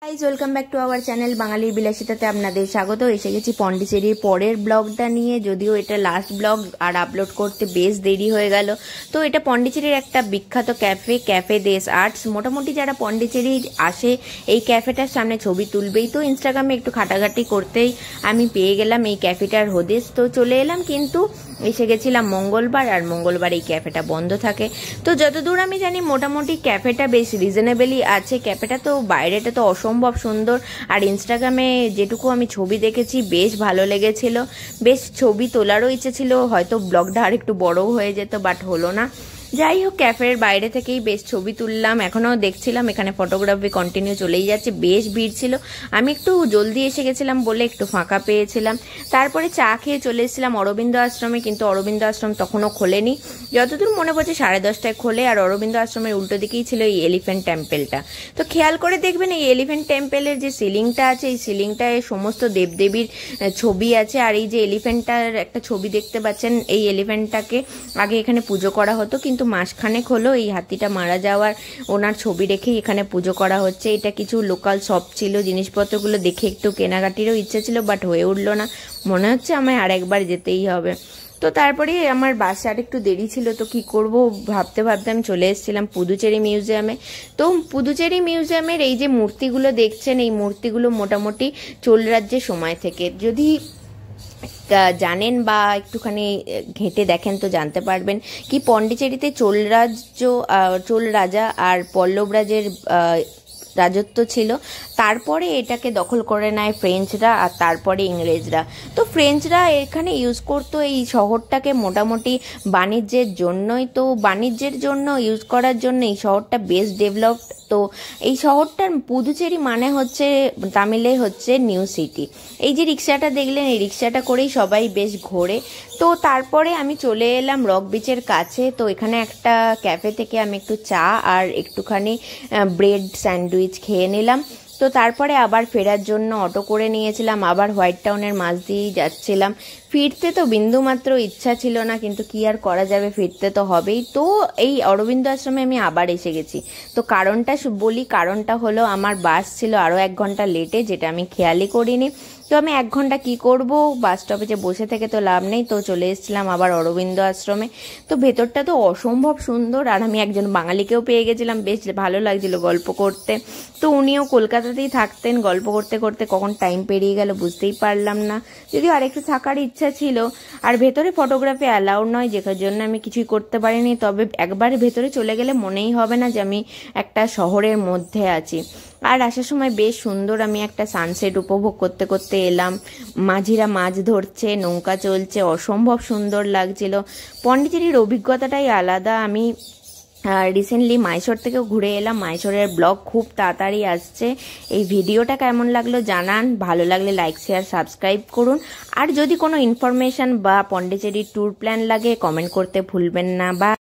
Guys welcome back to our channel বাঙালির বিলাসিতাতে আপনাদের স্বাগত। এসে গেছি পন্ডিচেরির পরের ব্লগটা নিয়ে, যদিও এটা লাস্ট ব্লগ আর আপলোড করতে বেশ দেরি হয়ে গেল। তো এটা পন্ডিচেরির একটা বিখ্যাত ক্যাফে দেশ আর্টস। মোটামুটি যারা পন্ডিচেরি আসে এই ক্যাফেটার সামনে ছবি তুলবেই, তো ইনস্টাগ্রামে একটু ঘাটাঘাটি করতেই আমি পেয়ে গেলাম এই ক্যাফেটার হদিস। তো চলে এলাম, কিন্তু এসে গেছিলাম মঙ্গলবার, আর মঙ্গলবার এই ক্যাফেটা বন্ধ থাকে। তো যতদূর আমি জানি মোটামুটি ক্যাফেটা বেশ রিজনেবলই আছে। ক্যাফেটা তো বাইরেটা তো অসম্ভব সুন্দর, আর ইনস্টাগ্রামে যেটুকু আমি ছবি দেখেছি বেশ ভালো লেগেছিল। বেশ ছবি তোলারও ইচ্ছে ছিল, হয়তো ব্লগটা আর একটু বড়ও হয়ে যেত, বাট হলো না। যাই হোক, ক্যাফের বাইরে থেকেই বেশ ছবি তুললাম। এখনও দেখছিলাম এখানে ফটোগ্রাফি কন্টিনিউ চলেই যাচ্ছে, বেশ ভিড় ছিল। আমি একটু জলদি এসে গেছিলাম বলে একটু ফাঁকা পেয়েছিলাম। তারপরে চা খেয়ে চলে এসেছিলাম অরবিন্দ আশ্রমে, কিন্তু অরবিন্দ আশ্রম তখনও খোলেনি। যতদূর মনে পড়ছে 10:30টায় খোলে, আর অরবিন্দ আশ্রমের উল্টো দিকেই ছিল এই এলিফ্যান্ট টেম্পেলটা। তো খেয়াল করে দেখবেন এই এলিফ্যান্ট টেম্পেলের যে সিলিংটা আছে, এই সিলিংটায় সমস্ত দেবদেবীর ছবি আছে। আর এই যে এলিফ্যান্টটার একটা ছবি দেখতে পাচ্ছেন, এই এলিফ্যান্টটাকে আগে এখানে পুজো করা হতো, কিন্তু মাসখানেক হলো এই হাতিটা মারা যাওয়ার ওনার ছবি রেখেই এখানে পুজো করা হচ্ছে। এটা কিছু লোকাল শপ ছিল, জিনিসপত্রগুলো দেখে একটু কেনাকাটিরও ইচ্ছে ছিল, বাট হয়ে উঠলো না। মনে হচ্ছে আমায় আরেকবার যেতেই হবে। তো তারপরে আমার বাসে আর একটু দেরি ছিল, তো কি করব ভাবতে ভাবতে আমি চলে এসেছিলাম পুদুচেরি মিউজিয়ামে। তো পুদুচেরি মিউজিয়ামের এই যে মূর্তিগুলো দেখছেন, এই মূর্তিগুলো মোটামুটি চোল রাজ্যের সময় থেকে, যদি জানেন বা একটুখানি ঘেঁটে দেখেন তো জানতে পারবেন কি পন্ডিচেরিতে চোল রাজা আর পল্লব রাজের রাজত্ব ছিল। তারপরে এটাকে দখল করে নেয় ফ্রেঞ্চরা, আর তারপরে ইংরেজরা। তো ফ্রেঞ্চরা এখানে ইউজ করতো এই শহরটাকে মোটামুটি বাণিজ্যের জন্যই। তো বাণিজ্যের জন্য ইউজ করার জন্য এই শহরটা বেশ ডেভেলপড। তো এই শহরটার পুদুচেরি মানে হচ্ছে তামিলে হচ্ছে নিউ সিটি। এই যে রিক্সাটা দেখলেন, এই রিক্সাটা করেই সবাই বেশ ঘোরে। তো তারপরে আমি চলে এলাম রক বিচের কাছে। তো এখানে একটা ক্যাফে থেকে আমি একটু চা আর একটুখানি ব্রেড স্যান্ডউইচ খেয়ে নিলাম। তো তারপরে আবার ফেরার জন্য অটো করে নিয়েছিলাম, আবার হোয়াইট টাউনের মাঝ দিয়েই যাচ্ছিলাম। ফিরতে তো বিন্দুমাত্র ইচ্ছা ছিল না, কিন্তু কি আর করা যাবে, ফিরতে তো হবেই। তো এই অরবিন্দ আশ্রমে আমি আবার এসে গেছি। তো কারণটা বলি, কারণটা হলো আমার বাস ছিল আরও 1 ঘন্টা লেটে, যেটা আমি খেয়ালই করিনি। তো আমি 1 ঘন্টা কি করব, বাস স্টপেজে বসে থেকে তো লাভ নেই। তো চলে এসেছিলাম আবার অরবিন্দ আশ্রমে। তো ভেতরটা তো অসম্ভব সুন্দর, আর আমি একজন বাঙালিকেও পেয়ে গেছিলাম, বেশ ভালো লাগছিল গল্প করতে। তো উনিও কলকাতাতেই থাকতেন, গল্প করতে করতে কখন টাইম পেরিয়ে গেল বুঝতেই পারলাম না। যদিও আরেকটু থাকার ইচ্ছা ছিল, আর ভেতরে ফটোগ্রাফি অ্যালাউড নয়, যেটার জন্য আমি কিছুই করতে পারিনি। তবে একবার ভেতরে চলে গেলে মনেই হবে না যে আমি একটা শহরের মধ্যে আছি। আর আসার সময় বেশ সুন্দর আমি একটা সানসেট উপভোগ করতে করতে এলাম। মাঝিরা মাছ ধরছে, নৌকা চলছে, অসম্ভব সুন্দর লাগছিল। পন্ডিচেরির অভিজ্ঞতাটাই আলাদা। আমি রিসেন্টলি মাইসোর থেকেও ঘুরে এলাম। মাইসোরের ব্লগ খুব তাড়াতাড়ি আসছে। এই ভিডিওটা কেমন লাগলো জানান, ভালো লাগলে লাইক শেয়ার সাবস্ক্রাইব করুন। আর যদি কোনো ইনফরমেশন বা পন্ডিচেরির ট্যুর প্ল্যান লাগে কমেন্ট করতে ভুলবেন না। বা